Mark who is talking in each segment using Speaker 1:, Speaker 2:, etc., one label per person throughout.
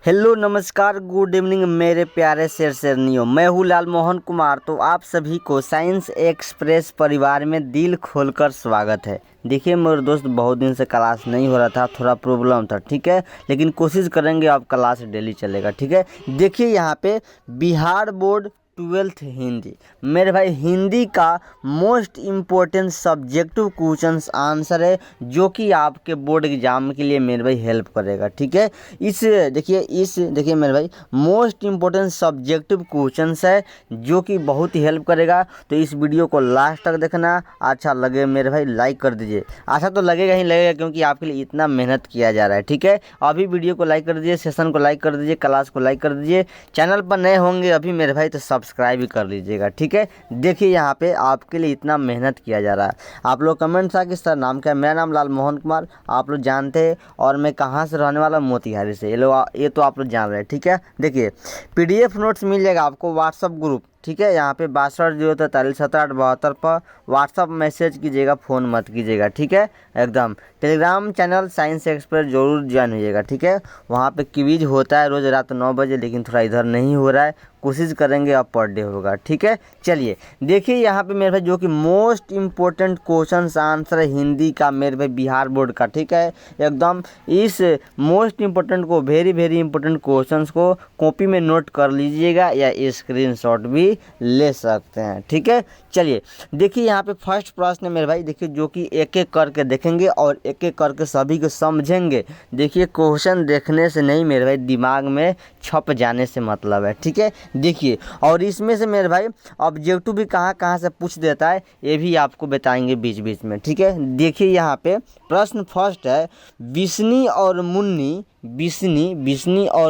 Speaker 1: Hello नमस्कार good evening मेरे प्यारे शेरनियों। मैं हूँ लाल मोहन कुमार। तो आप सभी को साइंस एक्सप्रेस परिवार में दिल खोलकर स्वागत है। देखिए मेरे दोस्त, बहुत दिन से क्लास नहीं हो रहा था, थोड़ा प्रॉब्लम था, ठीक है, लेकिन कोशिश करेंगे अब क्लास डेली चलेगा, ठीक है। देखिए यहाँ पे बिहार बोर्ड 12th हिंदी, मेरे भाई हिंदी का most important subjective questions answer है, जो कि आपके बोर्ड एग्जाम के लिए मेरे भाई हेल्प करेगा, ठीक है। देखिए मेरे भाई मोस्ट इम्पोर्टेंट सब्जेक्टिव क्वेश्चंस है, जो कि बहुत ही हेल्प करेगा। तो इस वीडियो को लास्ट तक देखना। अच्छा लगे मेरे भाई लाइक कर दीजिए। अच्छा तो लगेगा ही लगेगा, क्योंकि आपके लिए इतना मेहनत किया जा रहा है, ठीक है। अभी वीडियो को लाइक कर दीजिए, सेशन को लाइक कर दीजिए, क्लास को लाइक कर दीजिए। चैनल पर नए होंगे अभी मेरे भाई तो सब्सक्राइब भी कर लीजिएगा, ठीक है। देखिए यहाँ पे आपके लिए इतना मेहनत किया जा रहा है। आप लोग कमेंट था कि सर नाम क्या है। मेरा नाम लाल मोहन कुमार, आप लोग जानते हैं। और मैं कहाँ से रहने वाला, मोतिहारी से। ये तो आप लोग जान रहे हैं, ठीक है। देखिए PDF नोट्स मिल जाएगा आपको व्हाट्सअप ग्रुप, ठीक है। यहाँ पे 62 043 78 72 पर व्हाट्सअप मैसेज कीजिएगा, फ़ोन मत कीजिएगा, ठीक है एकदम। टेलीग्राम चैनल साइंस एक्सप्रेस जरूर ज्वाइन होइएगा, ठीक है। वहाँ पे क्विज होता है रोज़ रात 9 बजे, लेकिन थोड़ा इधर नहीं हो रहा है, कोशिश करेंगे अब पर डे होगा, ठीक है। चलिए देखिए यहाँ पे मेरे भाई जो कि मोस्ट इम्पोर्टेंट क्वेश्चंस आंसर है हिंदी का, मेरे भाई बिहार बोर्ड का, ठीक है एकदम। इस मोस्ट इम्पोर्टेंट को, वेरी इंपॉर्टेंट क्वेश्चंस को कॉपी में नोट कर लीजिएगा या स्क्रीनशॉट भी ले सकते हैं, ठीक है। चलिए देखिए यहाँ पे फर्स्ट प्रश्न है मेरे भाई। देखिए जो कि एक एक करके देखेंगे और एक एक करके सभी को समझेंगे। देखिए क्वेश्चन देखने से नहीं मेरे भाई, दिमाग में छप जाने से मतलब है, ठीक है। देखिए और इसमें से मेरे भाई ऑब्जेक्टिव भी कहाँ कहाँ से पूछ देता है, ये भी आपको बताएंगे बीच बीच में, ठीक है। देखिए यहाँ पे प्रश्न फर्स्ट है, बिस्नी और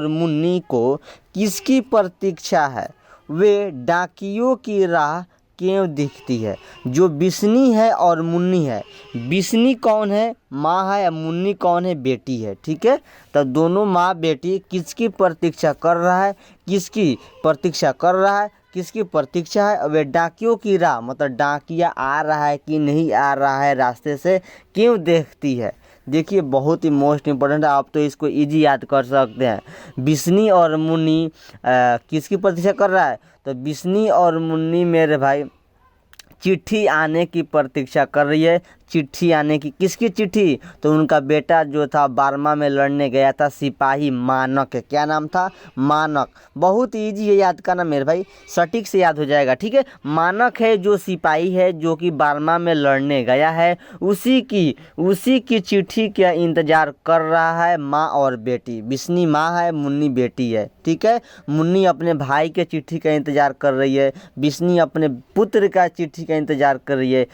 Speaker 1: मुन्नी को किसकी प्रतीक्षा है, वे डाकियों की राह क्यों दिखती है। जो बिस्नी है और मुन्नी है, बिस्नी कौन है, माँ है, मुन्नी कौन है, बेटी है, ठीक है। तो दोनों माँ बेटी किसकी प्रतीक्षा कर रहा है, किसकी प्रतीक्षा है। वे डाकियों की राह, मतलब डाकिया आ रहा है कि नहीं आ रहा है रास्ते से, क्यों देखती है। देखिए बहुत ही मोस्ट इम्पोर्टेंट है, आप तो इसको इजी याद कर सकते हैं। बिस्नी और मुन्नी किसकी प्रतीक्षा कर रहा है, तो बिस्नी और मुन्नी मेरे भाई चिट्ठी आने की प्रतीक्षा कर रही है। चिट्ठी आने की, किसकी चिट्ठी, तो उनका बेटा जो था बर्मा में लड़ने गया था, सिपाही मानक है। क्या नाम था, मानक। बहुत इजी है याद करना मेरे भाई, सटीक से याद हो जाएगा, ठीक है। मानक है जो सिपाही है, जो कि बर्मा में लड़ने गया है, उसी की चिट्ठी का इंतजार कर रहा है माँ और बेटी। बिस्नी माँ है, मुन्नी बेटी है, ठीक है। मुन्नी अपने भाई के चिट्ठी का इंतजार कर रही है, बिस्नी अपने पुत्र का चिट्ठी का इंतजार कर रही है।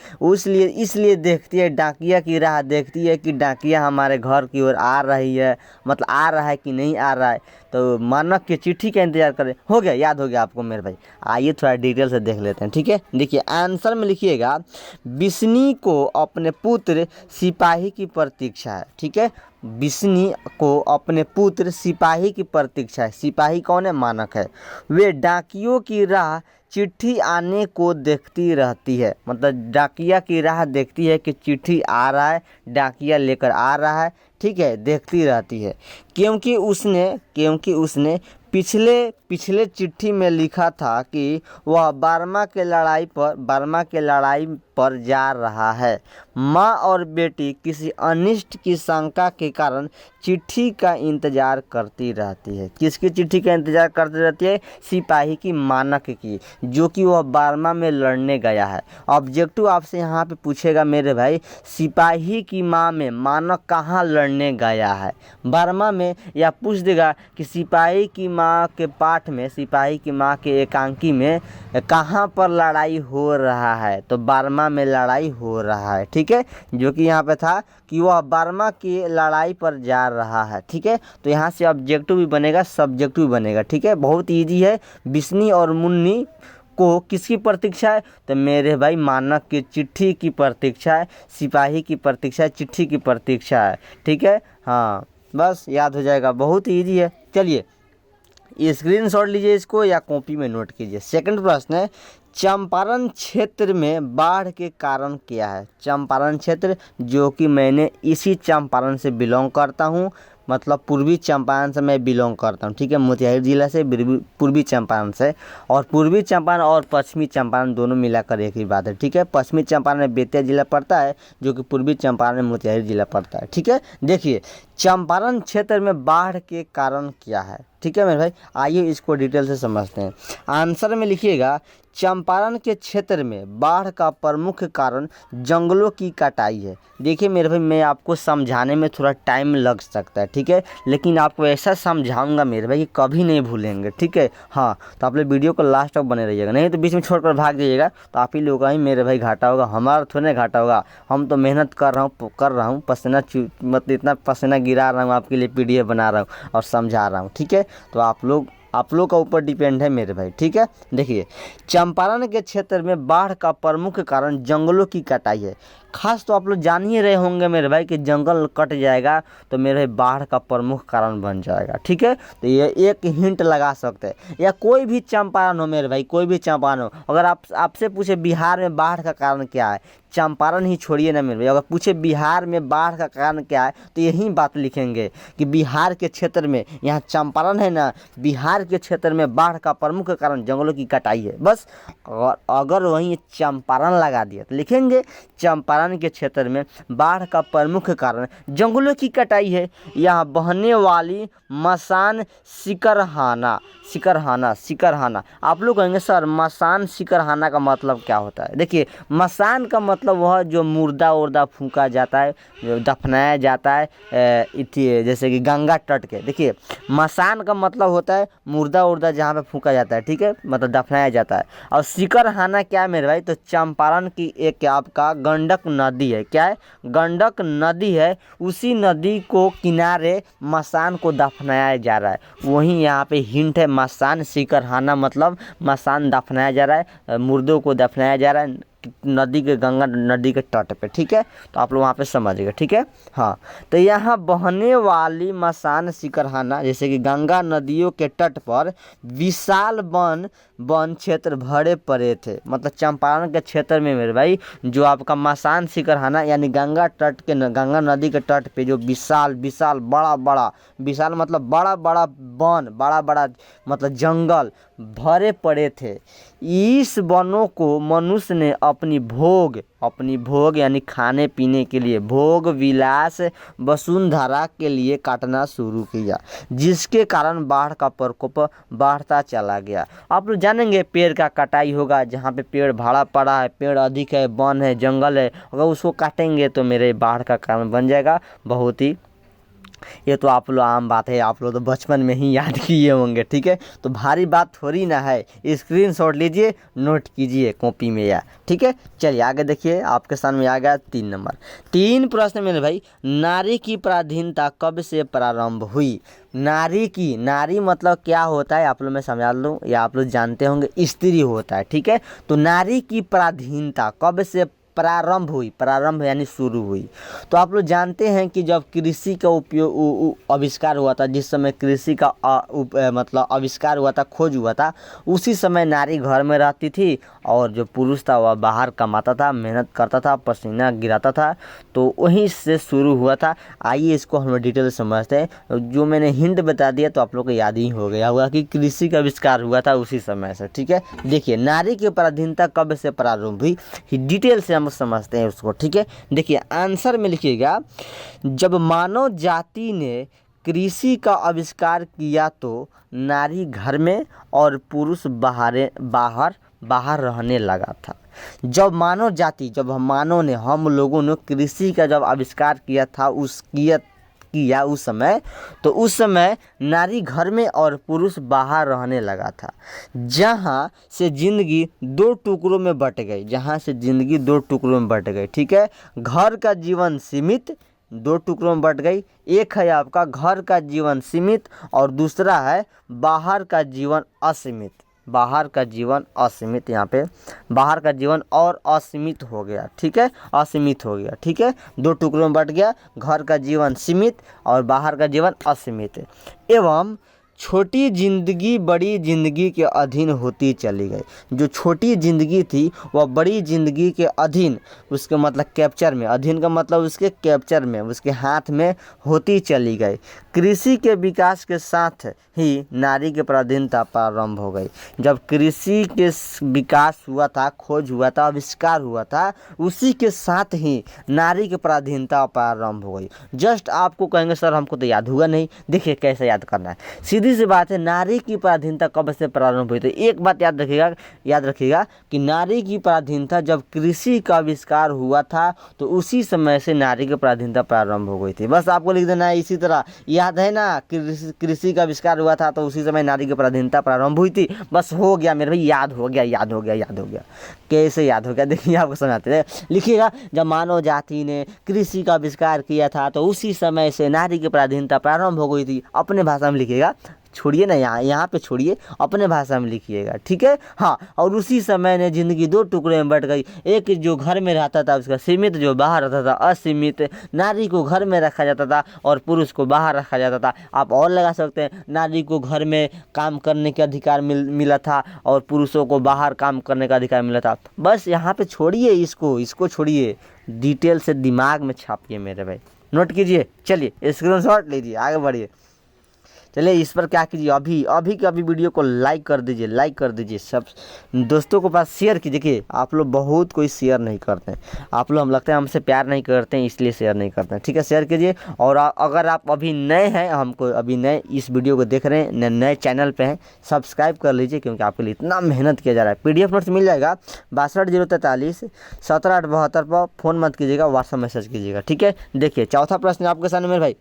Speaker 1: इसलिए देखती है, डाकिया की राह देखती है कि डाकिया हमारे घर की ओर आ रही है, मतलब आ रहा है कि नहीं आ रहा है। तो मानक की चिट्ठी का इंतजार करें। हो गया, याद हो गया आपको मेरे भाई। आइए थोड़ा डिटेल से देख लेते हैं, ठीक है। देखिए आंसर में लिखिएगा, बिस्नी को अपने पुत्र सिपाही की प्रतीक्षा है, ठीक है। बिस्नी को अपने पुत्र सिपाही की प्रतीक्षा है। सिपाही कौन है, मानक है। वे डाकियों की राह चिट्ठी आने को देखती रहती है, मतलब डाकिया की राह देखती है कि चिट्ठी आ रहा है, डाकिया लेकर आ रहा है, ठीक है, देखती रहती है। क्योंकि उसने पिछले चिट्ठी में लिखा था कि वह बर्मा के लड़ाई पर जा रहा है। माँ और बेटी किसी अनिष्ट की शंका के कारण चिट्ठी का इंतजार करती रहती है। किसकी चिट्ठी का इंतजार करती रहती है, सिपाही की, मानक की, जो कि वह बर्मा में लड़ने गया है। ऑब्जेक्टिव आपसे यहाँ पे पूछेगा मेरे भाई, सिपाही की माँ में मानक कहाँ लड़ने गया है, बर्मा में, या पूछ देगा कि सिपाही की माँ के पाठ में, सिपाही की माँ के एकांकी में कहाँ पर लड़ाई हो रहा है, तो बर्मा में लड़ाई हो रहा है, ठीक है। जो कि यहाँ पे था कि वह बर्मा की लड़ाई पर जा रहा है, ठीक है। तो यहाँ से ऑब्जेक्टिव भी बनेगा, सब्जेक्टिव भी बनेगा, ठीक है। बहुत ईजी है। बिस्नी और मुन्नी को किसकी प्रतीक्षा है, तो मेरे भाई मानक की चिट्ठी की प्रतीक्षा है, सिपाही की प्रतीक्षा है, चिट्ठी की प्रतीक्षा है, ठीक है। हाँ बस याद हो जाएगा, बहुत ईजी है। चलिए स्क्रीनशॉट लीजिए इसको या कॉपी में नोट कीजिए। सेकंड प्रश्न है, चंपारण क्षेत्र में बाढ़ के कारण क्या है। चंपारण क्षेत्र, जो कि मैंने इसी चंपारण से बिलोंग करता हूँ, मतलब पूर्वी चंपारण से मैं बिलोंग करता हूँ, ठीक है, मोतिहारी जिला से, पूर्वी चंपारण से। और पूर्वी चंपारण और पश्चिमी चंपारण दोनों मिलाकर एक ही बात है, ठीक है। पश्चिमी चंपारण में बेतिया जिला पड़ता है, जो कि पूर्वी चंपारण में मोतिहारी जिला पड़ता है, ठीक है। देखिए चंपारण क्षेत्र में बाढ़ के कारण क्या है, ठीक है मेरे भाई, आइए इसको डिटेल से समझते हैं। आंसर में लिखिएगा, चंपारण के क्षेत्र में बाढ़ का प्रमुख कारण जंगलों की कटाई है। देखिए मेरे भाई, मैं आपको समझाने में थोड़ा टाइम लग सकता है, ठीक है, लेकिन आपको ऐसा समझाऊंगा मेरे भाई कि कभी नहीं भूलेंगे, ठीक है। हाँ, तो आप लोग वीडियो को लास्ट तक बने रहिएगा, नहीं तो बीच में छोड़कर भाग जाइएगा तो आप ही लोगों का ही मेरे भाई घाटा होगा, हमारा थोड़ा घाटा होगा। हम तो मेहनत कर रहा हूँ पसीना मतलब इतना पसीना गिरा रहा हूँ आपके लिए, PDF बना रहा हूँ और समझा रहा हूँ, ठीक है। तो आप लोग का ऊपर डिपेंड है मेरे भाई, ठीक है। देखिए चंपारण के क्षेत्र में बाढ़ का प्रमुख कारण जंगलों की कटाई है। खास तो आप लोग जान ही रहे होंगे मेरे भाई कि जंगल कट जाएगा तो मेरे भाई बाढ़ का प्रमुख कारण बन जाएगा, ठीक है। तो ये एक हिंट लगा सकते हैं, या कोई भी चंपारण हो मेरे भाई, कोई भी चंपारण हो, अगर आपसे पूछे बिहार में बाढ़ का कारण क्या है, चंपारण ही छोड़िए ना मेरे भाई, अगर पूछे बिहार में बाढ़ का कारण क्या है तो यही बात लिखेंगे कि बिहार के क्षेत्र में, यहाँ चंपारण है ना, बिहार के क्षेत्र में बाढ़ का प्रमुख कारण जंगलों की कटाई है, बस। और अगर वहीं चंपारण लगा दिया तो लिखेंगे चंपारण के क्षेत्र में बाढ़ का प्रमुख कारण जंगलों की कटाई है। यहाँ बहने वाली मसान सिकरहाना। आप लोग कहेंगे सर मसान सिकरहाना का मतलब क्या होता है। देखिए मसान का मतलब वह जो मुर्दा फूंका जाता है, जो दफनाया जाता है, जैसे कि गंगा तट के। देखिए मसान का मतलब होता है मुर्दा जहाँ पे फूंका जाता है, ठीक है, मतलब दफनाया जाता है। और सिकरहाना क्या है मेरे भाई, तो चंपारण की एक आपका गंडक नदी है, क्या है, गंडक नदी है, उसी नदी को किनारे मसान को दफनाया जा रहा है। वहीं यहाँ पे हिंट है, मसान सिकरहाना मतलब मसान दफनाया जा रहा है, मुर्दों को दफनाया जा रहा है नदी के, गंगा नदी के तट पे, ठीक है। तो आप लोग वहाँ पे समझिएगा, ठीक है। हाँ, तो यहाँ बहने वाली मसान सिकरहाना, जैसे कि गंगा नदियों के तट पर विशाल वन क्षेत्र भरे पड़े थे। मतलब चंपारण के क्षेत्र में मेरे भाई जो आपका मसान सिकरहाना यानी गंगा नदी के तट पे जो विशाल बड़ा विशाल मतलब बड़ा वन, बड़ा मतलब जंगल भरे पड़े थे। इस वनों को मनुष्य ने अपनी भोग यानी खाने पीने के लिए, भोग विलास वसुंधरा के लिए काटना शुरू किया, जिसके कारण बाढ़ का प्रकोप बढ़ता चला गया। आप लोग जानेंगे पेड़ का कटाई होगा, जहाँ पे पेड़ भाड़ा पड़ा है, पेड़ अधिक है, वन है, जंगल है, अगर उसको काटेंगे तो मेरे बाढ़ का कारण बन जाएगा। बहुत ही ये तो आप लोग आम बात है, आप लोग तो बचपन में ही याद किए होंगे, ठीक है। तो भारी बात थोड़ी ना है, स्क्रीनशॉट लीजिए, नोट कीजिए कॉपी में या, ठीक है। चलिए आगे देखिए, आपके सामने आ गया 3 नंबर। 3 प्रश्न मेरे भाई, नारी की पराधीनता कब से प्रारंभ हुई। नारी मतलब क्या होता है आप लोग मैं समझा लूँ, या आप लोग जानते होंगे स्त्री होता है, ठीक है। तो नारी की पराधीनता कब से प्रारंभ यानी शुरू हुई। तो आप लोग जानते हैं कि जब कृषि का आविष्कार हुआ था, जिस समय कृषि का मतलब आविष्कार हुआ था, खोज हुआ था, उसी समय नारी घर में रहती थी और जो पुरुष था वह बाहर कमाता था, मेहनत करता था, पसीना गिराता था। तो वहीं से शुरू हुआ था। आइए इसको हम डिटेल समझते हैं। जो मैंने हिंट बता दिया तो आप लोग को याद ही हो गया होगा कि कृषि का आविष्कार हुआ था उसी समय से, ठीक है। देखिए नारी की पराधीनता कब से प्रारंभ हुई, डिटेल से हम समझते हैं उसको, ठीक है। देखिए आंसर में लिखिएगा, जब मानव जाति ने कृषि का आविष्कार किया तो नारी घर में और पुरुष बाहर रहने लगा था। जब मानव ने, हम लोगों ने कृषि का जब आविष्कार किया था उस समय नारी घर में और पुरुष बाहर रहने लगा था, जहाँ से जिंदगी 2 टुकड़ों में बट गई, ठीक है। घर का जीवन सीमित 2 टुकड़ों में बट गई। एक है आपका घर का जीवन सीमित और दूसरा है बाहर का जीवन असीमित। यहाँ पे बाहर का जीवन और असीमित हो गया, ठीक है, असीमित हो गया, ठीक है। 2 टुकड़ों में बट गया, घर का जीवन सीमित और बाहर का जीवन असीमित। एवं छोटी जिंदगी बड़ी जिंदगी के अधीन होती चली गई। जो छोटी जिंदगी थी वह बड़ी जिंदगी के अधीन, उसके मतलब कैप्चर में, अधीन का मतलब उसके कैप्चर में, उसके हाथ में होती चली गई। कृषि के विकास के साथ ही नारी की पराधीनता प्रारंभ हो गई। जब कृषि के विकास हुआ था, खोज हुआ था, आविष्कार हुआ था, उसी के साथ ही नारी की पराधीनता प्रारंभ हो गई। जस्ट आपको कहेंगे सर हमको तो याद हुआ नहीं, देखिए कैसे याद करना है। सीधी सी बात है, नारी की पराधीनता कब से प्रारंभ हुई? तो एक बात याद रखिएगा कि नारी की पराधीनता जब कृषि का आविष्कार हुआ था तो उसी समय से नारी की पराधीनता प्रारंभ हो गई थी। बस आपको लिख देना है इसी तरह, याद है ना, कृषि का आविष्कार हुआ था तो उसी समय नारी की पराधीनता प्रारंभ हुई थी। बस हो गया मेरे भाई, याद हो गया। कैसे याद हो गया देखिए आपको समझाते हैं। लिखिएगा, जब मानव जाति ने कृषि का आविष्कार किया था तो उसी समय से नारी की पराधीनता प्रारंभ हो गई थी। अपने भाषा में लिखिएगा, छोड़िए ना यहाँ पे छोड़िए, अपने भाषा में लिखिएगा, ठीक है। हाँ, और उसी समय ने जिंदगी दो टुकड़े में बट गई। एक जो घर में रहता था उसका सीमित, जो बाहर रहता था असीमित। नारी को घर में रखा जाता था और पुरुष को बाहर रखा जाता था। आप और लगा सकते हैं, नारी को घर में काम करने का अधिकार मिला था और पुरुषों को बाहर काम करने का अधिकार मिला था। बस यहाँ पे छोड़िए, इसको छोड़िए, डिटेल से दिमाग में छापिए मेरे भाई, नोट कीजिए। चलिए स्क्रीनशॉट लीजिए, आगे बढ़िए। चलिए इस पर क्या कीजिए, अभी के अभी वीडियो को लाइक कर दीजिए, सब दोस्तों के पास शेयर कीजिए। देखिए आप लोग बहुत कोई शेयर नहीं करते हैं, आप लोग हम लगता है हमसे प्यार नहीं करते हैं इसलिए शेयर नहीं करते हैं, ठीक है। शेयर कीजिए। और अगर आप अभी नए हैं, हमको अभी नए इस वीडियो को देख रहे हैं, नए चैनल पे हैं, सब्सक्राइब कर लीजिए क्योंकि आपके लिए इतना मेहनत किया जा रहा है। PDF नोट्स मिल जाएगा 62 043 17 8 72 पर। फ़ोन मत कीजिएगा, व्हाट्सअप मैसेज कीजिएगा, ठीक है। देखिए चौथा प्रश्न आपके सामने मेरे भाई,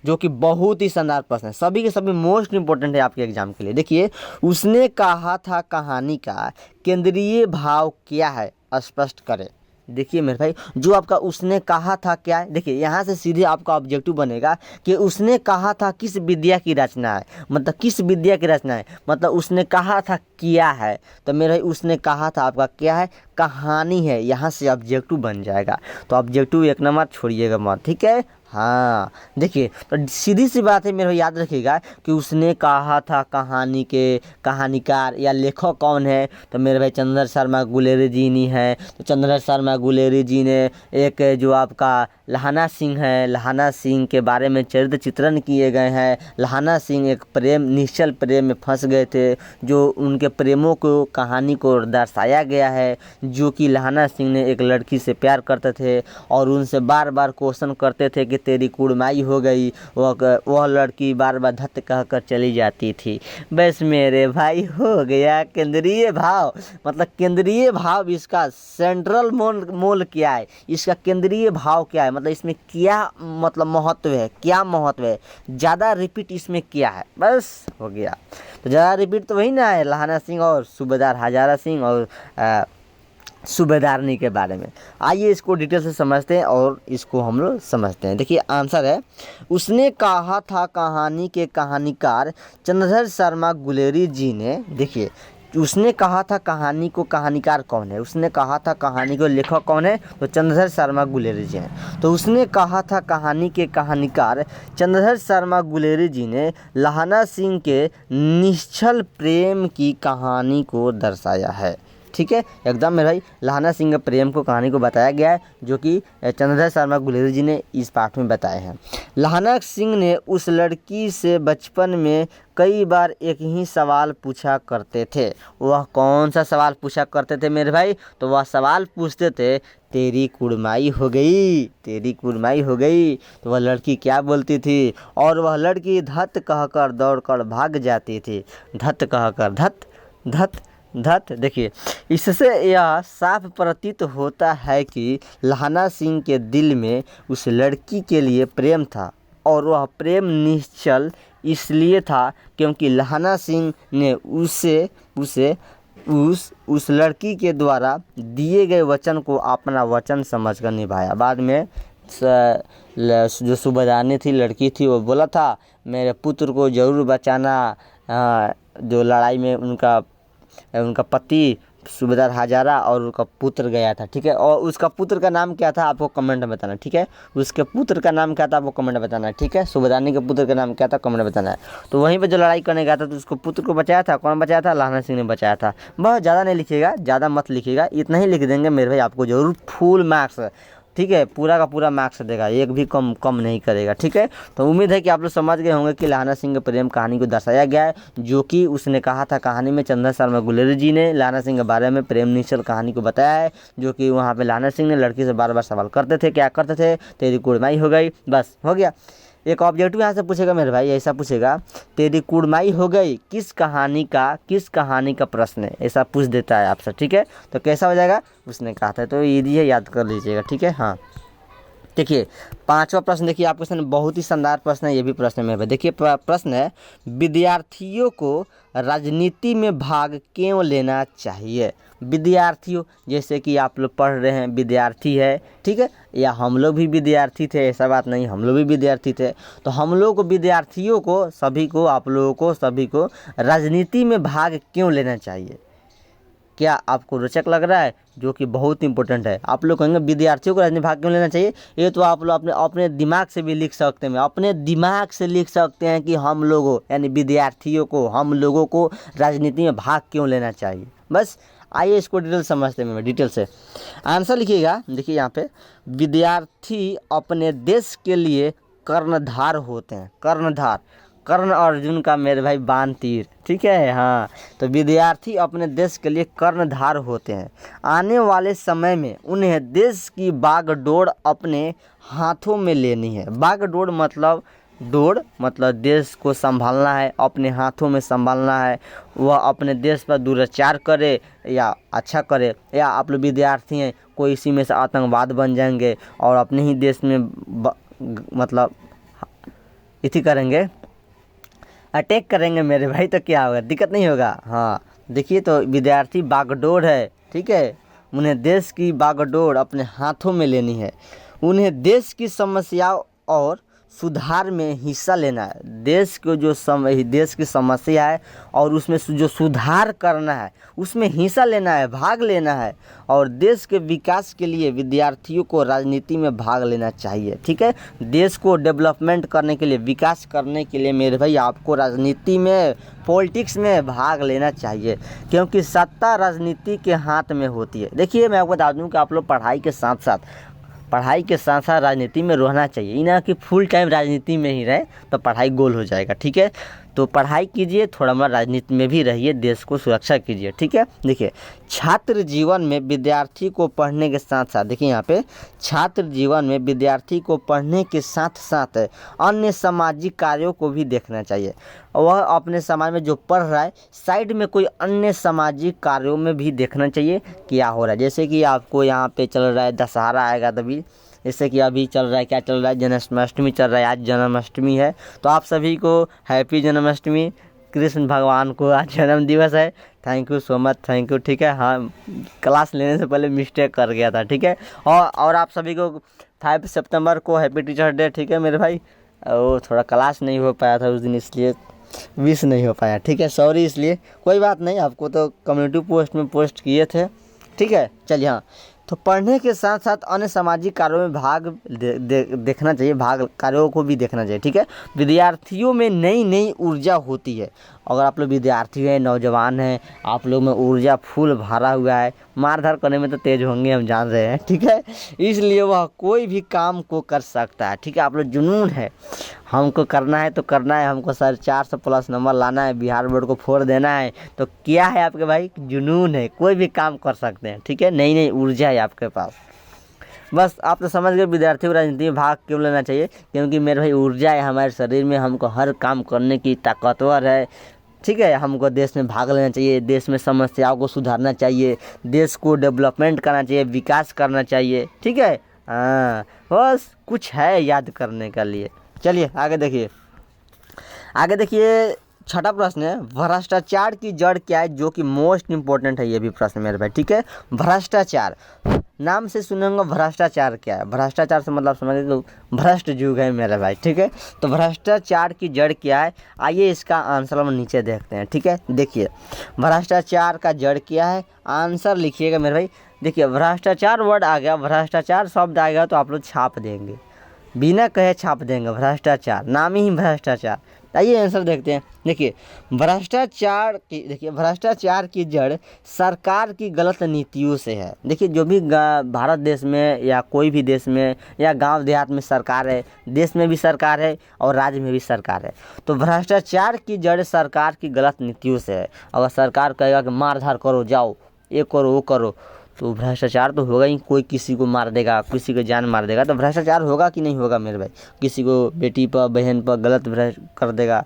Speaker 1: जो कि बहुत ही शानदार प्रश्न है, सभी के सभी मोस्ट इंपॉर्टेंट है आपके एग्जाम के लिए। देखिए, उसने कहा था कहानी का केंद्रीय भाव क्या है, स्पष्ट करें। देखिए मेरे भाई, जो आपका उसने कहा था क्या है, देखिए यहाँ से सीधे आपका ऑब्जेक्टिव बनेगा कि उसने कहा था किस विद्या की रचना है, मतलब किस विद्या की रचना है, मतलब उसने कहा था क्या है। तो मेरे भाई उसने कहा था आपका क्या है, कहानी है, यहाँ से ऑब्जेक्टिव बन जाएगा। तो ऑब्जेक्टिव 1 नंबर छोड़िएगा मत, ठीक है। हाँ देखिए, तो सीधी सी बात है मेरे, याद रखिएगा कि उसने कहा था कहानी के कहानीकार या लेखक कौन है। तो मेरे भाई चंद्र शर्मा गुलेरी जी नहीं है। तो चंद्र शर्मा गुलेरी जी ने एक जो आपका लहाना सिंह है, लहाना सिंह के बारे में चरित्र चित्रण किए गए हैं। लहाना सिंह एक निश्चल प्रेम में फंस गए थे, जो उनके प्रेमों को कहानी को दर्शाया गया है, जो कि लहाना सिंह ने एक लड़की से प्यार करते थे और उनसे बार बार क्वेश्चन करते थे कि तेरी कुड़माई हो गई। वह लड़की बार बार धत कहकर चली जाती थी। बस मेरे भाई हो गया केंद्रीय भाव, मतलब केंद्रीय भाव इसका सेंट्रल मोल क्या है, इसका केंद्रीय भाव क्या है, मतलब इसमें क्या मतलब महत्व है, क्या महत्व है, ज़्यादा रिपीट इसमें क्या है, बस हो गया। तो ज़्यादा रिपीट तो वही ना है, लहाना सिंह और सूबेदार हजारा सिंह और सूबेदारनी के बारे में। आइए इसको डिटेल से समझते हैं और इसको हम लोग समझते हैं। देखिए आंसर है, उसने कहा था कहानी के कहानीकार चंद्रधर शर्मा गुलेरी जी ने। देखिए उसने कहा था कहानी को कहानीकार कौन है, उसने कहा था कहानी को लेखक कौन है, तो चंद्रधर शर्मा गुलेरी जी हैं। तो उसने कहा था कहानी के कहानीकार चंद्रधर शर्मा गुलेरी जी ने लहाना सिंह के निश्चल प्रेम की कहानी को दर्शाया है, ठीक है एकदम मेरे भाई। लहाना सिंह के प्रेम को कहानी को बताया गया है, जो कि चंद्रधर शर्मा गुलेरी जी ने इस पाठ में बताए हैं। लहाना सिंह ने उस लड़की से बचपन में कई बार एक ही सवाल पूछा करते थे। वह कौन सा सवाल पूछा करते थे मेरे भाई, तो वह सवाल पूछते थे, तेरी कुड़माई हो गई, तेरी कुड़माई हो गई। तो वह लड़की क्या बोलती थी, और वह लड़की धत कहकर दौड़कर भाग जाती थी। धत कहकर, धत धत धत। देखिए इससे यह साफ प्रतीत होता है कि लहाना सिंह के दिल में उस लड़की के लिए प्रेम था, और वह प्रेम निश्चल इसलिए था क्योंकि लहाना सिंह ने उस लड़की के द्वारा दिए गए वचन को अपना वचन समझकर निभाया। बाद में जो सूबेदारनी थी, लड़की थी, वो बोला था मेरे पुत्र को ज़रूर बचाना, जो लड़ाई में उनका पति सूबेदार हजारा और उसका पुत्र गया था, ठीक है। और उसका पुत्र का नाम क्या था आपको कमेंट में बताना, ठीक है। उसके पुत्र का नाम क्या था आपको कमेंट में बताना है, ठीक है। सूबेदारनी के पुत्र का नाम क्या था कमेंट में बताना है। तो वहीं पे जो लड़ाई करने गया था तो उसको पुत्र को बचाया था, कौन बचाया था? लहना सिंह ने बचाया था। बहुत ज़्यादा नहीं लिखिएगा, ज़्यादा मत लिखिएगा, इतना ही लिख देंगे मेरे भाई, आपको जरूर फुल मार्क्स, ठीक है, पूरा का पूरा मार्क्स देगा, एक भी कम नहीं करेगा, ठीक है। तो उम्मीद है कि आप लोग समझ गए होंगे कि लहना सिंह के प्रेम कहानी को दर्शाया गया है, जो कि उसने कहा था कहानी में। चंदन शर्मा गुलेरी जी ने लहना सिंह के बारे में प्रेम निश्चल कहानी को बताया है, जो कि वहाँ पे लहना सिंह ने लड़की से बार बार सवाल करते थे, क्या करते थे? तेरी कुड़माई हो गई, बस हो गया। एक ऑब्जेक्टिव यहाँ से पूछेगा मेरे भाई, ऐसा पूछेगा तेरी कुड़माई हो गई किस कहानी का प्रश्न है, ऐसा पूछ देता है आपसे, ठीक है। तो कैसा हो जाएगा? उसने कहा था, तो ये है, याद कर लीजिएगा, ठीक है। हाँ, देखिए 5वां प्रश्न, देखिए आपके सामने बहुत ही शानदार प्रश्न है, ये भी प्रश्न में है। देखिए प्रश्न है, विद्यार्थियों को राजनीति में भाग क्यों लेना चाहिए? विद्यार्थियों, जैसे कि आप लोग पढ़ रहे हैं, विद्यार्थी है, ठीक है, या हम लोग भी विद्यार्थी थे, ऐसा बात नहीं, हम लोग भी विद्यार्थी थे। तो हम लोग को, विद्यार्थियों को, सभी को, आप लोगों को, सभी को राजनीति में भाग क्यों लेना चाहिए? क्या आपको रोचक लग रहा है? जो कि बहुत इंपॉर्टेंट है। आप लोग कहेंगे विद्यार्थियों को राजनीति भाग क्यों लेना चाहिए, ये तो आप लोग अपने दिमाग से भी लिख सकते हैं, अपने दिमाग से लिख सकते हैं कि हम लोगों यानी विद्यार्थियों को, हम लोगों को राजनीति में भाग क्यों लेना चाहिए। बस आइए इसको डिटेल समझते हैं, डिटेल से आंसर लिखिएगा। देखिए यहाँ पे, विद्यार्थी अपने देश के लिए कर्णधार होते हैं, कर्णधार, कर्ण अर्जुन का मेरे भाई बाण तीर, ठीक है। हाँ, तो विद्यार्थी अपने देश के लिए कर्णधार होते हैं। आने वाले समय में उन्हें देश की बागडोर अपने हाथों में लेनी है। बागडोर मतलब, डोर मतलब देश को संभालना है, अपने हाथों में संभालना है। वह अपने देश पर दुराचार करे या अच्छा करे, या आप लोग विद्यार्थी हैं, कोई इसी में से आतंकवाद बन जाएंगे और अपने ही देश में मतलब इसी करेंगे, अटैक करेंगे मेरे भाई, तो क्या होगा? दिक्कत नहीं होगा। हाँ, देखिए, तो विद्यार्थी बागडोर है, ठीक है। उन्हें देश की बागडोर अपने हाथों में लेनी है, उन्हें देश की समस्याओं और सुधार में हिस्सा लेना है। देश को जो देश की समस्या है और उसमें जो सुधार करना है, उसमें हिस्सा लेना है, भाग लेना है। और देश के विकास के लिए विद्यार्थियों को राजनीति में भाग लेना चाहिए, ठीक है। देश को डेवलपमेंट करने के लिए, विकास करने के लिए मेरे भाई आपको राजनीति में, पॉलिटिक्स में भाग लेना चाहिए, क्योंकि सत्ता राजनीति के हाथ में होती है। देखिए, मैं आपको बता दूं कि आप लोग पढ़ाई के साथ साथ राजनीति में रहना चाहिए, ये ना कि फुल टाइम राजनीति में ही रहे, तो पढ़ाई गोल हो जाएगा, ठीक है। तो पढ़ाई कीजिए, थोड़ा मोड़ा राजनीति में भी रहिए, देश को सुरक्षा कीजिए, ठीक है। देखिए, छात्र जीवन में विद्यार्थी को पढ़ने के साथ साथ, देखिए यहाँ पे, छात्र जीवन में विद्यार्थी को पढ़ने के साथ साथ अन्य सामाजिक कार्यों को भी देखना चाहिए। वह अपने समाज में जो पढ़ रहा है, साइड में कोई अन्य सामाजिक कार्यों में भी देखना चाहिए क्या हो रहा है। जैसे कि आपको यहाँ पे चल रहा है, दशहरा आएगा तभी, जैसे कि अभी चल रहा है, क्या चल रहा है, जन्माष्टमी चल रहा है, आज जन्माष्टमी है, तो आप सभी को हैप्पी जन्माष्टमी, कृष्ण भगवान को आज जन्म दिवस है। Thank you so much, thank you, ठीक है। हाँ, क्लास लेने से पहले मिस्टेक कर गया था, ठीक है। और आप सभी को 5 सितंबर को हैप्पी टीचर डे, ठीक है मेरे भाई। वो थोड़ा क्लास नहीं हो पाया था उस दिन, इसलिए विश नहीं हो पाया, ठीक है, सॉरी। इसलिए कोई बात नहीं, आपको तो कम्युनिटी पोस्ट में पोस्ट किए थे, ठीक है। चलिए, हाँ, तो पढ़ने के साथ साथ अन्य सामाजिक कार्यों में भाग देखना चाहिए, भाग कार्यों को भी देखना चाहिए, ठीक है। विद्यार्थियों में नई नई ऊर्जा होती है। अगर आप लोग विद्यार्थी हैं, नौजवान हैं, आप लोग में ऊर्जा फुल भरा हुआ है, मारधार करने में तो तेज होंगे, हम जान रहे हैं, ठीक है। इसलिए वह कोई भी काम को कर सकता है, ठीक है। आप लोग जुनून है, हमको करना है तो करना है, हमको 450+ नंबर लाना है, बिहार बोर्ड को फोड़ देना है, तो क्या है आपके भाई? जुनून है, कोई भी काम कर सकते हैं, ठीक है। नई नई ऊर्जा है आपके पास। बस आप तो समझ गए विद्यार्थियों को राजनीति में भाग क्यों लेना चाहिए, क्योंकि मेरे भाई ऊर्जा है हमारे शरीर में, हमको हर काम करने की ताकतवर है, ठीक है। हमको देश में भाग लेना चाहिए, देश में समस्याओं को सुधारना चाहिए, देश को डेवलपमेंट करना चाहिए, विकास करना चाहिए, ठीक है। हाँ, बस कुछ है याद करने के लिए। चलिए आगे देखिए, छठा प्रश्न है, भ्रष्टाचार की जड़ क्या है, जो कि मोस्ट इंपॉर्टेंट है ये भी प्रश्न मेरे भाई, ठीक है। भ्रष्टाचार नाम से सुने होंगे भ्रष्टाचार क्या है। भ्रष्टाचार से मतलब समझ लो भ्रष्ट युग है मेरे भाई, ठीक है। तो भ्रष्टाचार की जड़ क्या है, आइए इसका आंसर हम नीचे देखते हैं, ठीक है। देखिए भ्रष्टाचार का जड़ क्या है, आंसर लिखिएगा मेरे भाई। देखिए भ्रष्टाचार वर्ड आ गया, भ्रष्टाचार शब्द आएगा तो आप लोग छाप देंगे, बिना कहे छाप देंगे। भ्रष्टाचार नाम ही भ्रष्टाचार। आइए आंसर देखते हैं। देखिए भ्रष्टाचार की जड़ सरकार की गलत नीतियों से है। देखिए जो भी भारत देश में या कोई भी देश में या गांव देहात में सरकार है, देश में भी सरकार है और राज्य में भी सरकार है, तो भ्रष्टाचार की जड़ सरकार की गलत नीतियों से है। अगर सरकार कहेगा कि मार धार करो, जाओ ये करो वो करो, तो भ्रष्टाचार तो होगा ही। कोई किसी को मार देगा, किसी को जान मार देगा, तो भ्रष्टाचार होगा कि नहीं होगा मेरे भाई। किसी को बेटी पर बहन पर गलत कर देगा,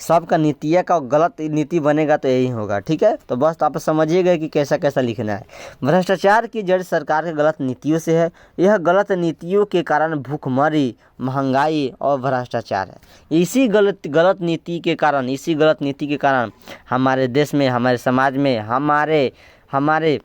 Speaker 1: सबका नीतिया का गलत नीति बनेगा तो यही होगा, ठीक है। तो बस आप समझिएगा कि कैसा कैसा लिखना है। भ्रष्टाचार की जड़ सरकार के गलत नीतियों से है। यह गलत नीतियों के कारण भूखमरी, महंगाई और भ्रष्टाचार है। इसी गलत नीति के कारण हमारे देश में, हमारे समाज में, हमारे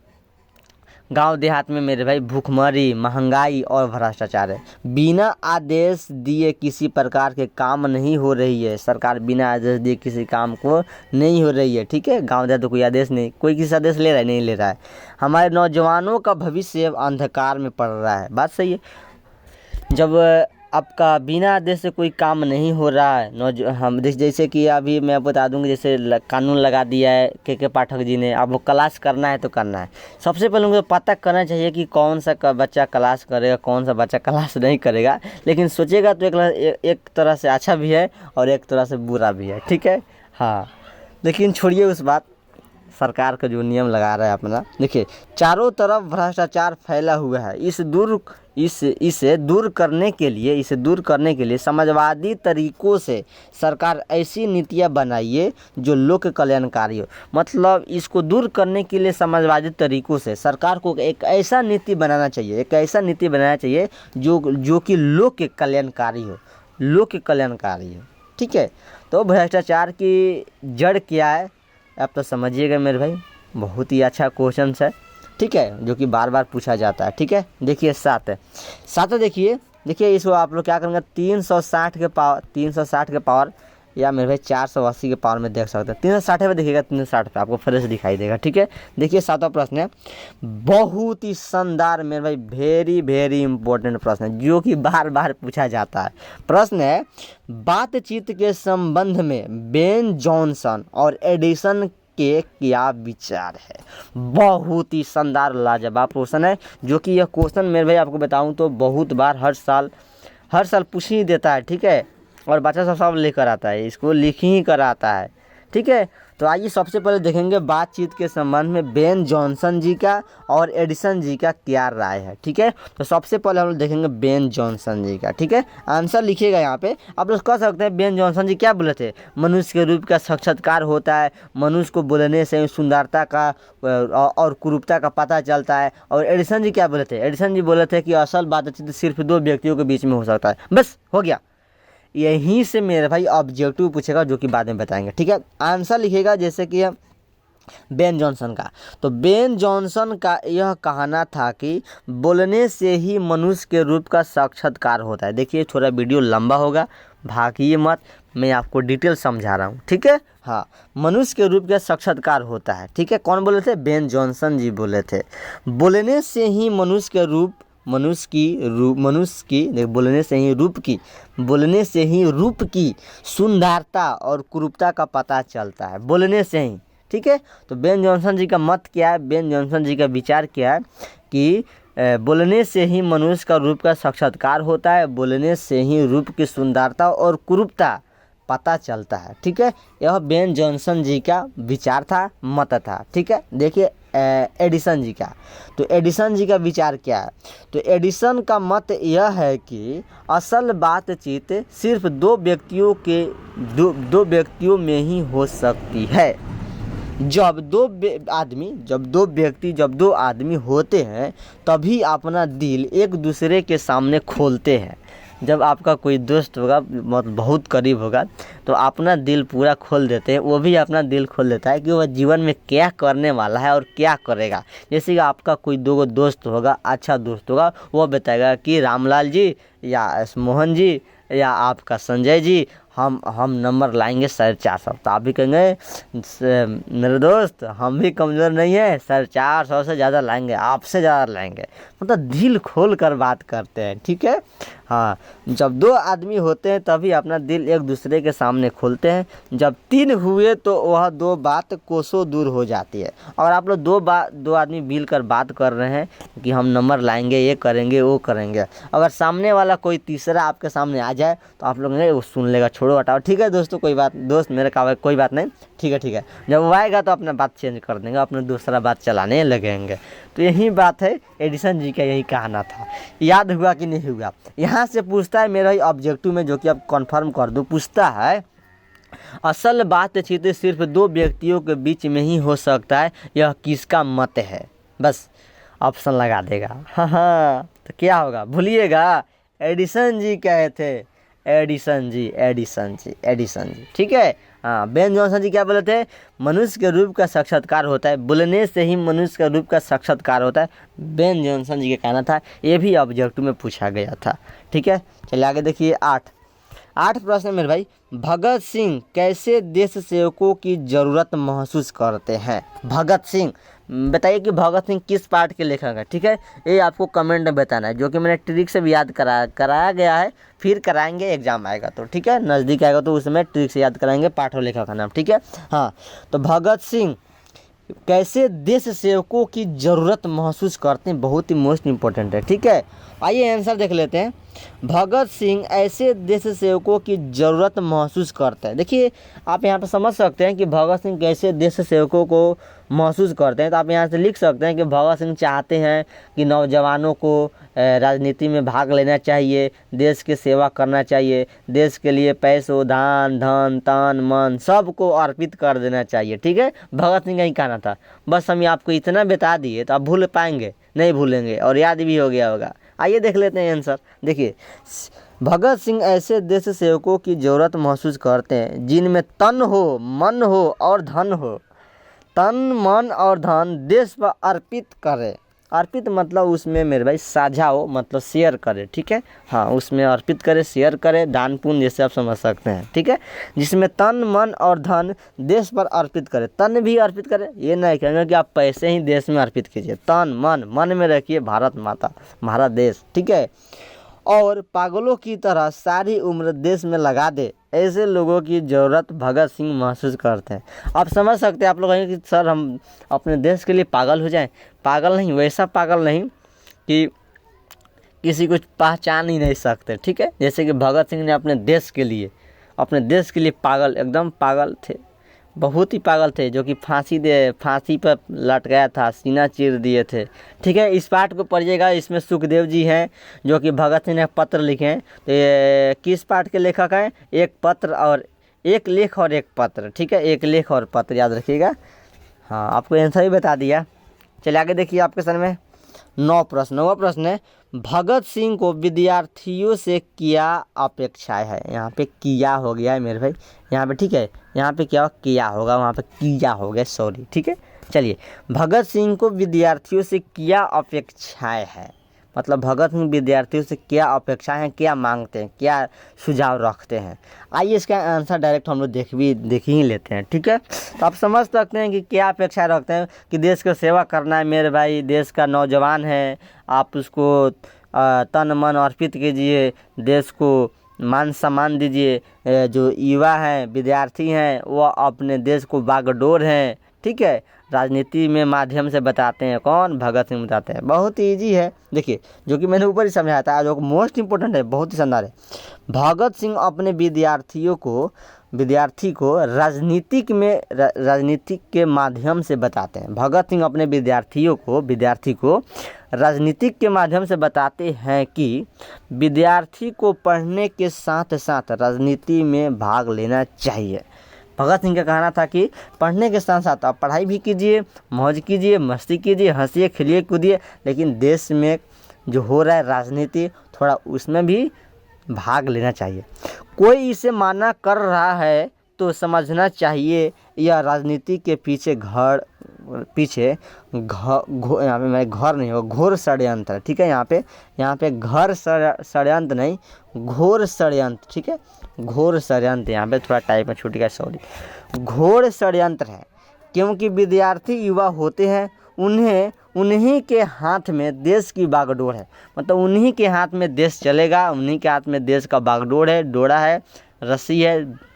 Speaker 1: गांव देहात में मेरे भाई भूखमरी, महंगाई और भ्रष्टाचार है। बिना आदेश दिए किसी प्रकार के काम नहीं हो रही है। सरकार बिना आदेश दिए किसी काम को नहीं हो रही है, ठीक है। गांव देहात तो कोई आदेश नहीं, कोई किसी आदेश ले रहा है, नहीं ले रहा है। हमारे नौजवानों का भविष्य अंधकार में पड़ रहा है। बात सही है। जब आपका बिना आदेश से कोई काम नहीं हो रहा है, हम जैसे कि अभी मैं बता दूंगी, जैसे कानून लगा दिया है के पाठक जी ने, अब वो क्लास करना है तो करना है। सबसे पहले उनको पता करना चाहिए कि कौन सा बच्चा क्लास करेगा, कौन सा बच्चा क्लास नहीं करेगा। लेकिन सोचेगा तो एक तरह से अच्छा भी है और एक तरह से बुरा भी है, ठीक है। हाँ, लेकिन छोड़िए उस बात, सरकार का जो नियम लगा रहा है अपना। देखिए चारों तरफ भ्रष्टाचार फैला हुआ है। इसे दूर करने के लिए समाजवादी तरीकों से सरकार ऐसी नीतियां बनाइए जो लोक कल्याणकारी हो। मतलब इसको दूर करने के लिए समाजवादी तरीकों से सरकार को एक ऐसा नीति बनाना चाहिए जो कि लोक कल्याणकारी हो, ठीक है। तो भ्रष्टाचार की जड़ क्या है आप तो समझिएगा मेरे भाई, बहुत ही अच्छा क्वेश्चन है, ठीक है, जो कि बार बार पूछा जाता है, ठीक है। देखिए 7 देखिए इसको आप लोग क्या करेंगे, 360 के पावर या मेरे भाई 480 के पावर में देख सकते हैं। 360 पे देखिएगा, 360 पे आपको फ्रेश दिखाई देगा, ठीक है। देखिए 7वां प्रश्न है, बहुत ही शानदार मेरे भाई, वेरी वेरी इंपॉर्टेंट प्रश्न है जो कि बार बार पूछा जाता है। प्रश्न है, बातचीत के संबंध में बेन जॉनसन और एडिसन के क्या विचार है। बहुत ही शानदार लाजवाब क्वेश्चन है, जो कि यह क्वेश्चन मेरे भाई आपको बताऊं तो बहुत बार हर साल पूछ ही देता है, ठीक है। और बच्चा सब लेकर आता है, इसको लिख ही कर आता है, ठीक है। तो आइए सबसे पहले देखेंगे बातचीत के संबंध में बेन जॉनसन जी का और एडिसन जी का क्या राय है, ठीक है। तो सबसे पहले हम लोग देखेंगे बेन जॉनसन जी का, ठीक है। आंसर लिखिएगा यहाँ पे, आप लोग कह सकते हैं बेन जॉनसन जी क्या बोले थे, मनुष्य के रूप का साक्षात्कार होता है, मनुष्य को बोलने से सुंदरता का और कुरूपता का पता चलता है। और एडिसन जी क्या बोले थे, एडिसन जी बोले थे कि असल बातचीत सिर्फ 2 व्यक्तियों के बीच में हो सकता है। बस हो गया, यहीं से मेरे भाई ऑब्जेक्टिव पूछेगा जो कि बाद में बताएंगे, ठीक है। आंसर लिखेगा जैसे कि बेन जॉनसन का, तो बेन जॉनसन का यह कहना था कि बोलने से ही मनुष्य के रूप का साक्षात्कार होता है। देखिए थोड़ा वीडियो लंबा होगा, भागिए मत, मैं आपको डिटेल समझा रहा हूँ, ठीक है। हाँ, मनुष्य के रूप का साक्षात्कार होता है, ठीक है। कौन बोले थे, बेन जॉनसन जी बोले थे। बोलने से ही बोलने से ही रूप की सुंदरता और कुरूपता का पता चलता है, बोलने से ही, ठीक है। तो बेन जॉनसन जी का मत क्या है, बेन जॉनसन जी का विचार क्या है कि बोलने से ही मनुष्य का रूप का साक्षात्कार होता है, बोलने से ही रूप की सुंदरता और कुरूपता पता चलता है, ठीक है। यह बेन जॉनसन जी का विचार था, मत था, ठीक है। देखिए एडिसन जी का, तो एडिसन जी का विचार क्या है, तो एडिसन का मत यह है कि असल बातचीत सिर्फ 2 व्यक्तियों में ही हो सकती है। जब दो आदमी होते हैं तभी अपना दिल एक दूसरे के सामने खोलते हैं। जब आपका कोई दोस्त होगा मतलब बहुत करीब होगा तो अपना दिल पूरा खोल देते हैं, वो भी अपना दिल खोल देता है कि वह जीवन में क्या करने वाला है और क्या करेगा। जैसे कि आपका कोई दो दोस्त होगा, अच्छा दोस्त होगा, वो बताएगा कि रामलाल जी या मोहन जी या आपका संजय जी हम नंबर लाएंगे 450। तो आप भी कहेंगे मेरे दोस्त हम भी कमज़ोर नहीं है, 450 से ज़्यादा लाएंगे, आपसे ज़्यादा लाएंगे। मतलब दिल खोल कर बात करते हैं, ठीक है। हाँ, जब 2 आदमी होते हैं तभी अपना दिल एक दूसरे के सामने खोलते हैं। जब 3 हुए तो वह 2 बात कोसों दूर हो जाती है। और आप लोग 2 आदमी मिल कर बात कर रहे हैं कि हम नंबर लाएंगे, ये करेंगे, वो करेंगे, अगर सामने वाला कोई तीसरा आपके सामने आ जाए तो आप लोग वो सुन लेगा, छोड़ो हटाओ, ठीक है दोस्तों, कोई बात, दोस्त मेरे का कोई बात नहीं, ठीक है। जब वो आएगा तो अपना बात चेंज कर देंगे, अपने दूसरा बात चलाने लगेंगे। तो यही बात है, एडिसन जी का यही कहना था। याद हुआ कि नहीं हुआ? यहाँ से पूछता है मेरा ही ऑब्जेक्टिव में, जो कि आप कंफर्म कर दो, पूछता है असल बातचीत सिर्फ 2 व्यक्तियों के बीच में ही हो सकता है, यह किसका मत है? बस ऑप्शन लगा देगा। हाँ, तो क्या होगा भूलिएगा, एडिसन जी कहे थे, एडिसन जी, ठीक है। हाँ, बेन जॉनसन जी क्या बोले थे? मनुष्य के रूप का साक्षात्कार होता है, बोलने से ही मनुष्य का रूप का साक्षात्कार होता है, बेन जॉनसन जी का कहना था। ये भी ऑब्जेक्टिव में पूछा गया था, ठीक है। चलिए आगे देखिए। 8 प्रश्न है मेरे भाई। भगत सिंह कैसे देश सेवकों की ज़रूरत महसूस करते हैं? भगत सिंह, बताइए कि भगत सिंह किस पार्ट के लेखक है, ठीक है। ये आपको कमेंट में बताना है, जो कि मैंने ट्रिक से भी याद कराया गया है, फिर कराएंगे एग्जाम आएगा तो, ठीक है। नज़दीक आएगा तो उसमें ट्रिक से याद कराएंगे पाठ और लेखक का नाम, ठीक है। हाँ, तो भगत सिंह कैसे देश सेवकों की ज़रूरत महसूस करते हैं, बहुत ही मोस्ट इम्पोर्टेंट है, ठीक है। आइए आंसर देख लेते हैं। भगत सिंह ऐसे देश सेवकों की ज़रूरत महसूस करते हैं। देखिए आप यहाँ पर समझ सकते हैं कि भगत सिंह कैसे देश सेवकों को महसूस करते हैं। तो आप यहाँ से लिख सकते हैं कि भगत सिंह चाहते हैं कि नौजवानों को राजनीति में भाग लेना चाहिए, देश की सेवा करना चाहिए, देश के लिए पैसों, दान, धन, तन, मन सबको अर्पित कर देना चाहिए, ठीक है। भगत सिंह का ही कहना था। बस हम आपको इतना बता दिए तो आप भूल पाएंगे? नहीं भूलेंगे, और याद भी हो गया होगा। आइए देख लेते हैं आंसर। देखिए, भगत सिंह ऐसे देश सेवकों की ज़रूरत महसूस करते हैं जिनमें तन हो, मन हो और धन हो। तन, मन और धन देश पर अर्पित करे। अर्पित मतलब उसमें मेरे भाई साझा हो, मतलब शेयर करे, ठीक है। हाँ, उसमें अर्पित करे, शेयर करे, दान पुण्य जैसे आप समझ सकते हैं, ठीक है। जिसमें तन, मन और धन देश पर अर्पित करे। तन भी अर्पित करे, ये नहीं कहेंगे कि आप पैसे ही देश में अर्पित कीजिए। तन, मन में रखिए भारत माता, भारत देश, ठीक है। और पागलों की तरह सारी उम्र देश में लगा दे, ऐसे लोगों की ज़रूरत भगत सिंह महसूस करते हैं। आप समझ सकते हैं, आप लोग कहेंगे कि सर हम अपने देश के लिए पागल हो जाएं। पागल नहीं, वैसा पागल नहीं कि किसी को पहचान ही नहीं सकते, ठीक है। जैसे कि भगत सिंह ने अपने देश के लिए पागल, एकदम पागल थे, बहुत ही पागल थे, जो कि फांसी पर लटकाया था, सीना चीर दिए थे, ठीक है। इस पाठ को पढ़िएगा, इसमें सुखदेव जी हैं जो कि भगत सिंह ने पत्र लिखे हैं। तो ये किस पाठ के लेखक हैं? एक लेख और एक पत्र, ठीक है। एक लेख और पत्र, याद रखिएगा। हाँ, आपको आंसर भी बता दिया। चलिए आगे देखिए आपके सामने 9 प्रश्न है। भगत सिंह को विद्यार्थियों से क्या अपेक्षाएं है? यहाँ पे किया हो गया है मेरे भाई, यहाँ पे, ठीक है। यहाँ पे क्या किया होगा, वहाँ पे किया हो गया, सॉरी, ठीक है। चलिए, भगत सिंह को विद्यार्थियों से क्या अपेक्षाएं है, मतलब भगत सिंह विद्यार्थियों से क्या अपेक्षाएं हैं, क्या मांगते हैं, क्या सुझाव रखते हैं। आइए इसका आंसर डायरेक्ट हम लोग देख ही लेते हैं, ठीक है। तो आप समझ सकते हैं कि क्या अपेक्षाएं रखते हैं, कि देश की सेवा करना है मेरे भाई, देश का नौजवान है, आप उसको तन मन अर्पित कीजिए, देश को मान सम्मान दीजिए। जो युवा हैं, विद्यार्थी हैं, वो अपने देश को बागडोर हैं, ठीक है। राजनीति में माध्यम से बताते हैं, कौन? भगत सिंह बताते हैं। बहुत ही ईजी है, देखिए, जो कि मैंने ऊपर ही समझाया था, जो मोस्ट इंपॉर्टेंट है, बहुत ही शानदार है। भगत सिंह अपने विद्यार्थी को राजनीति के माध्यम से बताते हैं। भगत सिंह अपने विद्यार्थी को राजनीतिक के माध्यम से बताते हैं कि विद्यार्थी को पढ़ने के साथ साथ राजनीति में भाग लेना चाहिए। भगत सिंह का कहना था कि पढ़ने के साथ साथ आप पढ़ाई भी कीजिए, मौज कीजिए, मस्ती कीजिए, हंसिए, खेलिए, कूदिए, लेकिन देश में जो हो रहा है राजनीति, थोड़ा उसमें भी भाग लेना चाहिए। कोई इसे माना कर रहा है तो समझना चाहिए यह राजनीति के पीछे यहाँ पे मैं घर नहीं हो, घोर षड्यंत्र है। ठीक है, यहाँ पे घर षड्यंत्र नहीं, घोर षड्यंत्र। ठीक है, घोर षड्यंत्र, यहाँ पे थोड़ा टाइप में छूट गया, सॉरी, घोर षड्यंत्र है। क्योंकि विद्यार्थी युवा होते हैं, उन्हीं के हाथ में देश की बागडोर है। मतलब उन्हीं के हाथ में देश चलेगा, उन्हीं के हाथ में देश का बागडोर है, डोरा है, रस्सी है।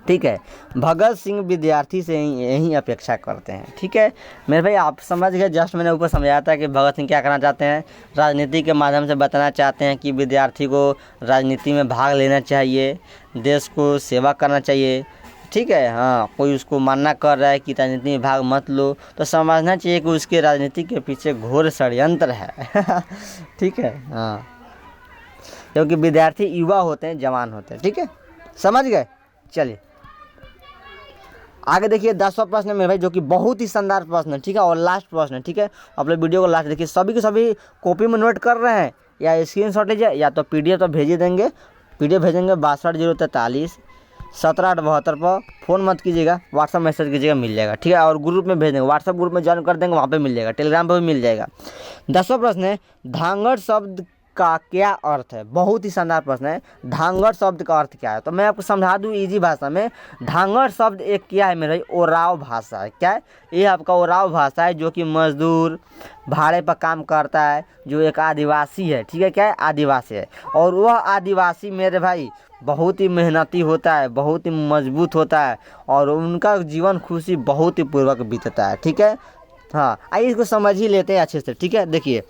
Speaker 1: ठीक है, भगत सिंह विद्यार्थी से यही अपेक्षा करते हैं। ठीक है मेरे भाई, आप समझ गए। जस्ट मैंने ऊपर समझाया था कि भगत सिंह क्या करना चाहते हैं, राजनीति के माध्यम से बताना चाहते हैं कि विद्यार्थी को राजनीति में भाग लेना चाहिए, देश को सेवा करना चाहिए। ठीक है, हाँ, कोई उसको मानना कर रहा है कि राजनीति में भाग मत लो, तो समझना चाहिए कि उसके राजनीति के पीछे घोर षड्यंत्र है। ठीक है, हाँ, क्योंकि विद्यार्थी युवा होते हैं, जवान होते हैं। ठीक है, समझ गए। चलिए आगे देखिए, 10वां प्रश्न है मेरे भाई, जो कि बहुत ही शानदार प्रश्न है। ठीक है, और लास्ट प्रश्न है। ठीक है, आप लोग वीडियो को लास्ट देखिए। सभी के सभी कॉपी में नोट कर रहे हैं या स्क्रीनशॉट लीजिए, या तो PDF तो भेज देंगे, PDF भेजेंगे 62 043 17 8 72 पर। फ़ोन मत कीजिएगा, व्हाट्सअप मैसेज कीजिएगा, मिल जाएगा। ठीक है, और ग्रुप में भेज देंगे, व्हाट्सअप ग्रुप में ज्वाइन कर देंगे, वहाँ पे मिल जाएगा, टेलीग्राम पर भी मिल जाएगा। 10वां प्रश्न है, धांगड़ शब्द का क्या अर्थ है। बहुत ही शानदार प्रश्न है, धांगड़ शब्द का अर्थ क्या है। तो मैं आपको समझा दूं इजी भाषा में। धांगड़ शब्द एक क्या है मेरे भाई, ओराव भाषा है। क्या है ये? आपका ओराव भाषा है, जो कि मजदूर, भाड़े पर काम करता है, जो एक आदिवासी है। ठीक है, क्या है? आदिवासी है। और वह आदिवासी मेरे भाई बहुत ही मेहनती होता है, बहुत ही मजबूत होता है, और उनका जीवन खुशी बहुत ही पूर्वक बीतता है। ठीक है, हाँ, आइए इसको समझ ही लेते हैं अच्छे से। ठीक है, देखिए,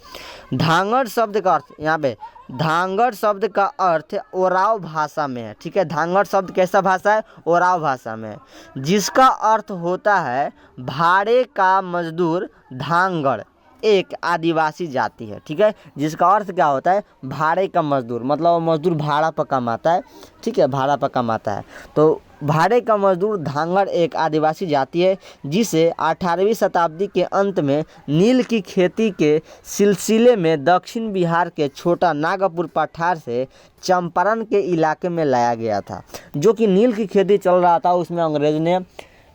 Speaker 1: धांगड़ शब्द का अर्थ, यहाँ पे धांगड़ शब्द का अर्थ ओराव भाषा में है। ठीक है, धांगड़ शब्द कैसा भाषा है? ओराव भाषा में है, जिसका अर्थ होता है भाड़े का मजदूर। धांगड़ एक आदिवासी जाति है। ठीक है, जिसका अर्थ क्या होता है? भाड़े का मजदूर, मतलब वो मजदूर भाड़ा पर कमाता है। ठीक है, भाड़ा पर कमाता है। तो भाड़े का मजदूर धांगड़ एक आदिवासी जाति है, जिसे 18वीं शताब्दी के अंत में नील की खेती के सिलसिले में दक्षिण बिहार के छोटा नागपुर पठार से चंपारण के इलाके में लाया गया था। जो कि नील की खेती चल रहा था, उसमें अंग्रेज ने,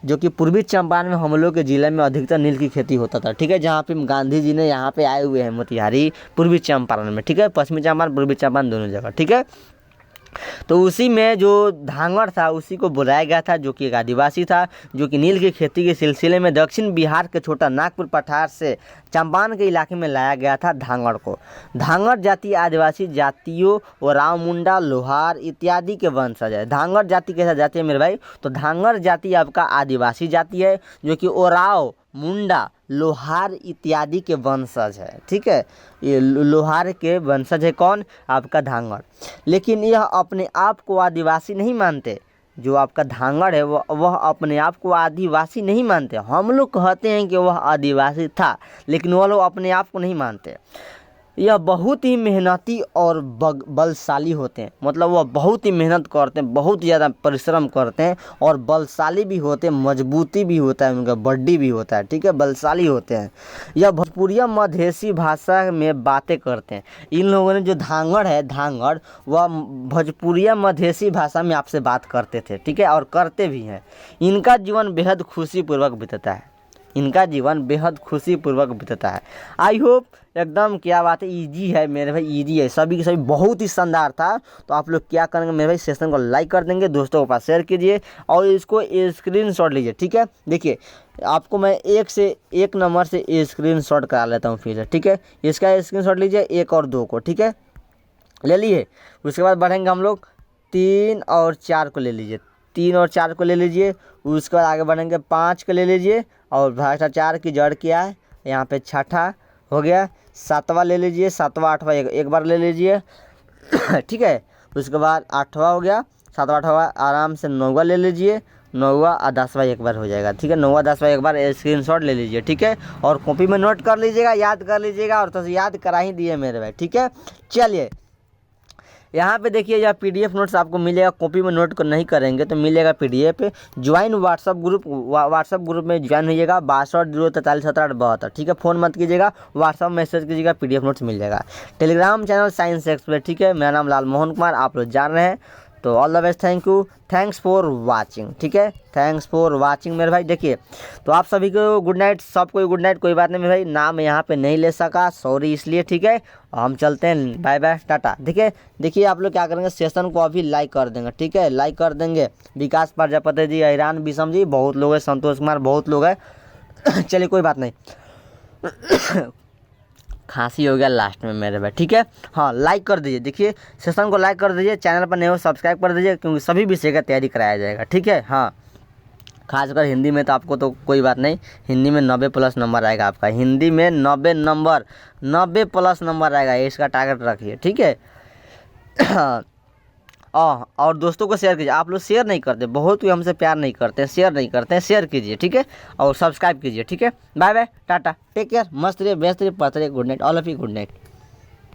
Speaker 1: जो कि पूर्वी चंपारण में हम लोग के ज़िले में अधिकतर नील की खेती होता था। ठीक है, जहाँ पे गांधी जी ने यहाँ पे आए हुए हैं मोतिहारी, पूर्वी चंपारण में। ठीक है, पश्चिमी चंपारण, पूर्वी चंपारण दोनों जगह। ठीक है, तो उसी में जो धांगड़ था उसी को बुलाया गया था, जो कि एक आदिवासी था, जो कि नील की खेती के सिलसिले में दक्षिण बिहार के छोटा नागपुर पठार से चंपारण के इलाके में लाया गया था धांगड़ को। धांगड़ जाति आदिवासी जातियों ओराव, मुंडा, लोहार इत्यादि के वंशज है। धांगड़ जाति कैसा जाति है मेरे भाई? तो धांगड़ जाति आपका आदिवासी जाति है, जो कि ओराव, मुंडा, लोहार इत्यादि के वंशज है। ठीक है, ये लोहार के वंशज है कौन? आपका धांगड़। लेकिन यह अपने आप को आदिवासी नहीं मानते। जो आपका धांगड़ है वह अपने आप को आदिवासी नहीं मानते। हम लोग कहते हैं कि वह आदिवासी था, लेकिन वह लोग अपने आप को नहीं मानते। यह बहुत ही मेहनती और बलशाली होते हैं। मतलब वह बहुत ही मेहनत करते हैं, बहुत ज़्यादा परिश्रम करते हैं, और बलशाली भी होते हैं, मजबूती भी होता है उनका, बड्डी भी होता है। ठीक है, बलशाली होते हैं। यह भोजपुरिया मधेसी भाषा में बातें करते हैं। इन लोगों ने, जो धांगड़ है, धांगड़, वह भोजपुरिया मधेसी भाषा में आपसे बात करते थे। ठीक है, और करते भी हैं। इनका जीवन बेहद खुशीपूर्वक बीतता है। इनका जीवन बेहद खुशीपूर्वक बीतता है। आई होप एकदम, क्या बात है, इजी है मेरे भाई, इजी है, सभी के सभी बहुत ही शानदार था। तो आप लोग क्या करेंगे मेरे भाई, सेशन को लाइक कर देंगे, दोस्तों के पास शेयर कीजिए, और इसको स्क्रीनशॉट लीजिए। ठीक है, देखिए आपको मैं एक नंबर से स्क्रीनशॉट करा लेता हूँ फिर। ठीक है, इसका स्क्रीनशॉट लीजिए, 1 और 2 को। ठीक है, ले लिए। उसके बाद बढ़ेंगे हम लोग 3 और 4 को ले लीजिए, 3 और 4 को ले लीजिए। उसके बाद आगे बढ़ेंगे 5 को ले लीजिए, और भ्रष्टाचार की जड़ क्या है यहाँ पे, छठा हो गया। 7वां ले लीजिए, 7वां 8वां एक बार ले लीजिए। ठीक है, उसके बाद 8वां हो गया, 7वां 8वां आराम से 9वां ले लीजिए, 9वां और 10वां एक बार हो जाएगा। ठीक है, 9वां 10वां एक बार स्क्रीनशॉट ले लीजिए। ठीक है, और कॉपी में नोट कर लीजिएगा, याद कर लीजिएगा, और तो याद करा ही दिए मेरे भाई। ठीक है, चलिए यहाँ पे देखिए यह PDF नोट्स आपको मिलेगा, कॉपी में नोट नहीं करेंगे तो मिलेगा PDF। ज्वाइन व्हाट्सअप ग्रुप में ज्वाइन होइएगा 62 043 78 72, ठीक है। फ़ोन मत कीजिएगा, व्हाट्सअप मैसेज कीजिएगा, PDF नोट्स मिल जाएगा। टेलीग्राम चैनल साइंस एक्सपर्ट, ठीक है। मेरा नाम लाल मोहन कुमार, आप लोग जान रहे हैं। तो all the best, thank you, thanks for watching, ठीक है। थैंक्स फॉर वाचिंग मेरे भाई। देखिए तो आप सभी को गुड नाइट, सबको गुड नाइट। कोई बात नहीं मेरे भाई, नाम यहाँ पे नहीं ले सका, सॉरी इसलिए, ठीक है। हम चलते हैं, बाय बाय, टाटा। देखिए आप लोग क्या करेंगे, सेशन को अभी लाइक कर देंगे, ठीक है। लाइक कर देंगे। विकास प्रजापति जी, ईरान विषम जी, बहुत लोग हैं, संतोष कुमार, बहुत लोग हैं। चलिए कोई बात नहीं। खांसी हो गया लास्ट में मेरे भाई, ठीक है। हाँ लाइक कर दीजिए, देखिए सेशन को लाइक कर दीजिए, चैनल पर नए हो सब्सक्राइब कर दीजिए, क्योंकि सभी विषय का तैयारी कराया जाएगा, ठीक है। हाँ खासकर हिंदी में तो आपको तो कोई बात नहीं, हिंदी में 90+ नंबर आएगा आपका, हिंदी में 90+ नंबर आएगा, ये इसका टारगेट रखिए, ठीक है। और दोस्तों को शेयर कीजिए। आप लोग शेयर नहीं करते, बहुत कोई हमसे प्यार नहीं करते हैं, शेयर नहीं करते हैं, शेयर कीजिए, ठीक है। और सब्सक्राइब कीजिए, ठीक है। Bye bye, tata, take care, मस्त रहिए, व्यस्त रहिए, पढ़ते रहिए। Good night, all of you, good night.